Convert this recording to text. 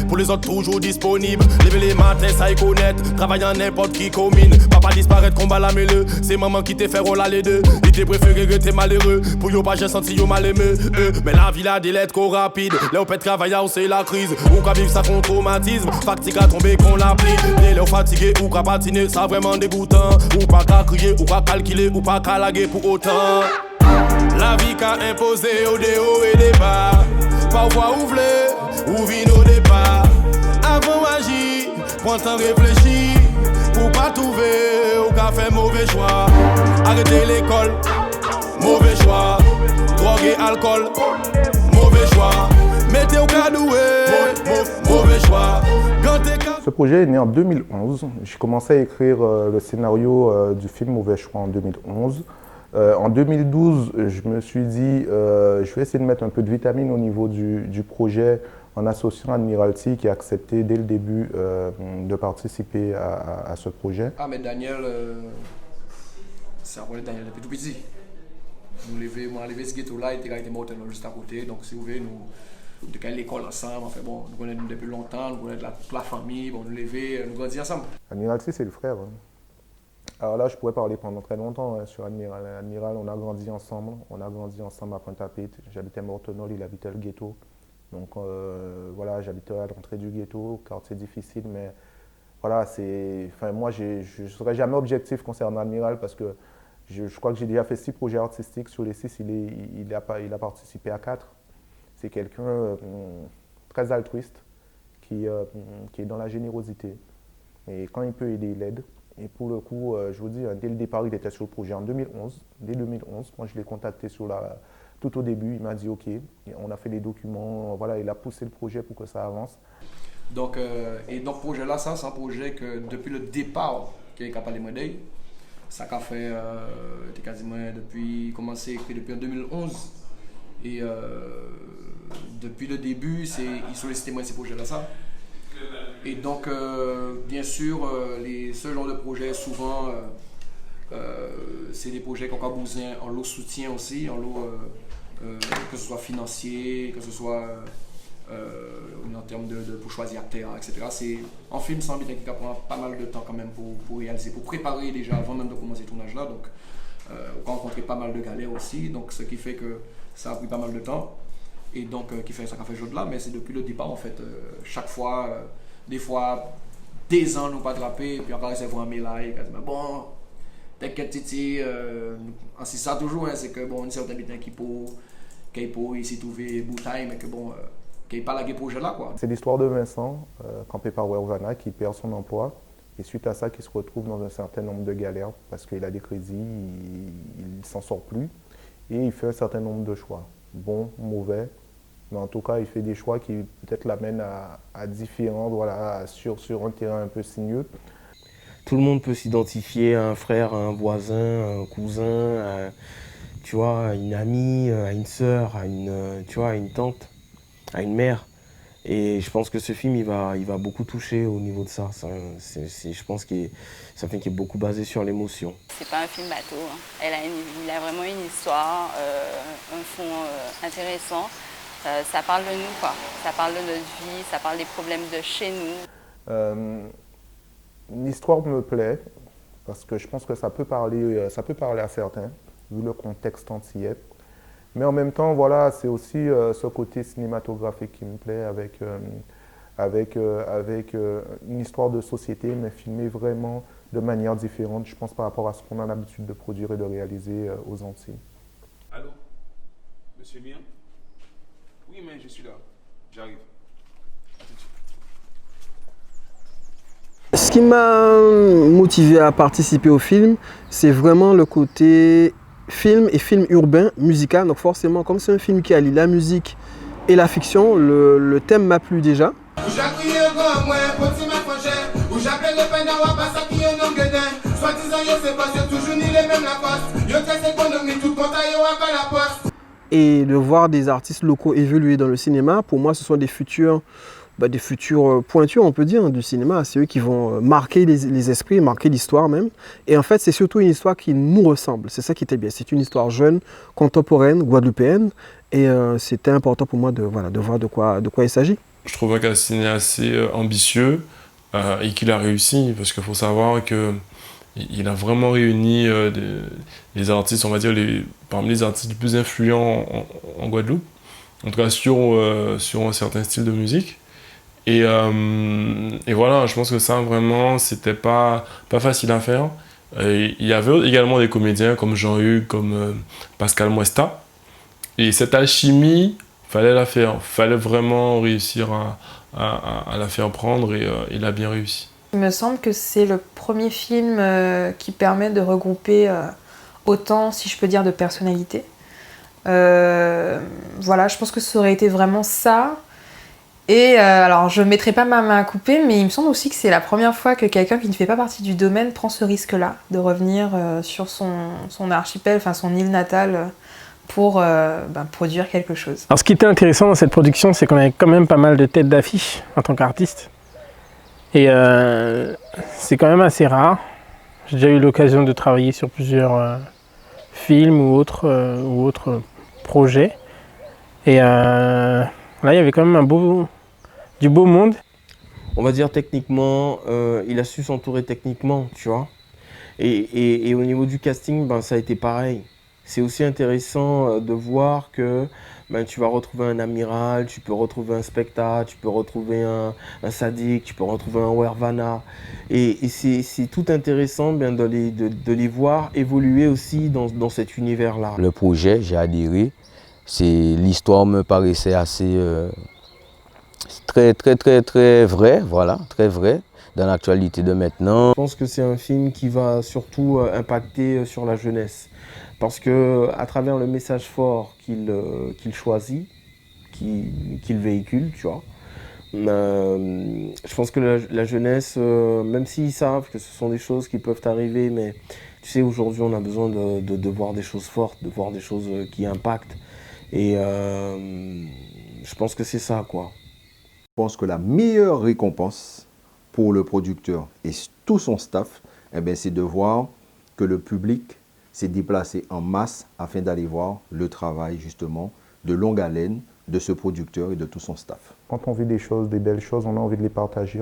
Pour les autres toujours disponibles. Lever les matins, ça y connaître. Travailler en n'importe qui commune. Papa disparaître, combat la mêle. C'est maman qui te fait rouler les deux. L'idée préférée que t'es malheureux. Pour yo pas j'ai senti yo mal aimé. Mais la vie a des lettres trop rapides. Là on peut travailler, c'est la crise. Ou qu'à vivre ça contre traumatisme. Fatigue à tomber qu'on l'applique. Dès là fatigué ou qu'à patiner, ça vraiment dégoûtant. Ou pas qu'à crier, ou qu'à calculer, ou pas qu'à laguer pour autant. La vie qu'a imposé au des hauts et des bas. Parfois ouvlé, ou vine au départ. Avant agir, prends temps réfléchir. Pour pas trouver, ou qu'à faire mauvais choix. Arrêter l'école, mauvais choix. Drogue et alcool, mauvais choix. Mettez au cadoué, mauvais choix. Ce projet est né en 2011. J'ai commencé à écrire le scénario du film Mauvais choix en 2011. En 2012, je me suis dit, je vais essayer de mettre un peu de vitamine au niveau du projet en associant Admiralty qui a accepté dès le début de participer à ce projet. Ah mais Daniel, c'est un projet de Daniel depuis tout petit. Moi, arrivé ce ghetto-là, il était mort juste à côté, donc si vous voulez, nous de l'école ensemble, enfin bon, nous connaissons depuis longtemps, nous connaissons toute la famille, bon, nous lever, nous grandir ensemble. Admiralty, c'est le frère. Hein. Alors là, je pourrais parler pendant très longtemps sur Admiral. Admiral, on a grandi ensemble à Pointe-à-Pitre. J'habitais Mortonol, il habitait le ghetto. Donc voilà, j'habitais à l'entrée du ghetto, quartier difficile, mais voilà, moi, je ne serai jamais objectif concernant Admiral parce que je crois que j'ai déjà fait 6 projets artistiques. Sur les 6, il a participé à 4. C'est quelqu'un très altruiste qui est dans la générosité. Et quand il peut aider, il aide. Et pour le coup, je vous dis, dès le départ, il était sur le projet en 2011. Dès 2011, quand je l'ai contacté tout au début, il m'a dit OK. On a fait les documents, voilà, il a poussé le projet pour que ça avance. Donc, et donc, ce projet-là, c'est un projet que depuis le départ, qui est capable de m'aider, ça a fait quasiment commencé à écrire depuis en 2011. Et depuis le début, il sollicitait moi ces projets-là, ça. Et donc, bien sûr, ce genre de projet, souvent, c'est des projets qu'on a besoin en lot soutien aussi, que ce soit financier, que ce soit en termes pour choisir acteurs, etc. En film, c'est un bilan qui prend pas mal de temps quand même pour réaliser, pour préparer déjà avant même de commencer le tournage-là. Donc, on a rencontré pas mal de galères aussi, donc ce qui fait que ça a pris pas mal de temps. Et donc, qui fait ça qu'a fait jour de là, mais c'est depuis le départ, en fait, chaque fois, des fois, des ans, nous pas attrapés, puis encore, c'est un mélaille, bon, t'inquiète, Titi, c'est ça toujours, hein, c'est que, bon, on sait habitant qui peut ici trouver bouteille, mais que, bon, qui n'est pas la projet là, quoi. C'est l'histoire de Vincent, campé par Wervana, qui perd son emploi, et suite à ça, qui se retrouve dans un certain nombre de galères, parce qu'il a des crédits, il ne s'en sort plus, et il fait un certain nombre de choix, bons, mauvais. Mais en tout cas, il fait des choix qui peut-être l'amènent à différents, voilà, sur un terrain un peu sinueux. Tout le monde peut s'identifier à un frère, à un voisin, à un cousin, à une amie, à une sœur, à une tante, à une mère. Et je pense que ce film, il va beaucoup toucher au niveau de ça. Je pense que c'est un film qui est beaucoup basé sur l'émotion. C'est pas un film bateau. Hein. Il a vraiment une histoire, un fond intéressant. Ça parle de nous, quoi. Ça parle de notre vie, ça parle des problèmes de chez nous. L'histoire me plaît parce que je pense que ça peut parler à certains, vu le contexte antillais. Mais en même temps, voilà, c'est aussi ce côté cinématographique qui me plaît avec une histoire de société, mais filmée vraiment de manière différente, je pense, par rapport à ce qu'on a l'habitude de produire et de réaliser aux Antilles. Allô? Monsieur Bien? Oui, mais je suis là. J'arrive. Ce qui m'a motivé à participer au film, c'est vraiment le côté film et film urbain, musical. Donc forcément, comme c'est un film qui allie la musique et la fiction, le thème m'a plu déjà. Et de voir des artistes locaux évoluer dans le cinéma, pour moi, ce sont des futurs pointures, on peut dire, du cinéma. C'est eux qui vont marquer les esprits, marquer l'histoire même. Et en fait, c'est surtout une histoire qui nous ressemble. C'est ça qui était bien. C'est une histoire jeune, contemporaine, guadeloupéenne. Et c'était important pour moi de voir de quoi il s'agit. Je trouve qu'un ciné assez ambitieux et qu'il a réussi. Parce qu'il faut savoir qu'il a vraiment réuni les artistes, on va dire, parmi les artistes les plus influents en Guadeloupe. En tout cas, sur un certain style de musique. Et voilà, je pense que ça, vraiment, c'était pas facile à faire. Et il y avait également des comédiens comme Jean-Hugues, comme Pascal Muesta. Et cette alchimie, fallait la faire. Fallait vraiment réussir à la faire prendre et il a bien réussi. Il me semble que c'est le premier film qui permet de regrouper autant, si je peux dire, de personnalités. Voilà, je pense que ça aurait été vraiment ça. Et alors, je ne mettrai pas ma main à couper, mais il me semble aussi que c'est la première fois que quelqu'un qui ne fait pas partie du domaine prend ce risque-là, de revenir sur son archipel, enfin son île natale, pour produire quelque chose. Alors, ce qui était intéressant dans cette production, c'est qu'on avait quand même pas mal de têtes d'affiche en tant qu'artiste. Et c'est quand même assez rare. J'ai déjà eu l'occasion de travailler sur plusieurs films ou autres projets. Et là, il y avait quand même du beau monde. On va dire techniquement, il a su s'entourer techniquement, tu vois. Et au niveau du casting, ça a été pareil. C'est aussi intéressant de voir que tu vas retrouver un Amiral, tu peux retrouver un Specta, tu peux retrouver un Sadik, tu peux retrouver un Wervana. Et c'est tout intéressant de les voir évoluer aussi dans cet univers-là. Le projet, j'ai adhéré. L'histoire me paraissait assez très vrai, voilà, très vrai dans l'actualité de maintenant. Je pense que c'est un film qui va surtout impacter sur la jeunesse. Parce qu'à travers le message fort qu'il choisit, qu'il véhicule, tu vois, je pense que la jeunesse, même s'ils savent que ce sont des choses qui peuvent arriver, mais tu sais, aujourd'hui, on a besoin de voir des choses fortes, de voir des choses qui impactent. Et je pense que c'est ça, quoi. Je pense que la meilleure récompense pour le producteur et tout son staff, c'est de voir que le public s'est déplacé en masse afin d'aller voir le travail, justement, de longue haleine de ce producteur et de tout son staff. Quand on vit des belles choses, on a envie de les partager.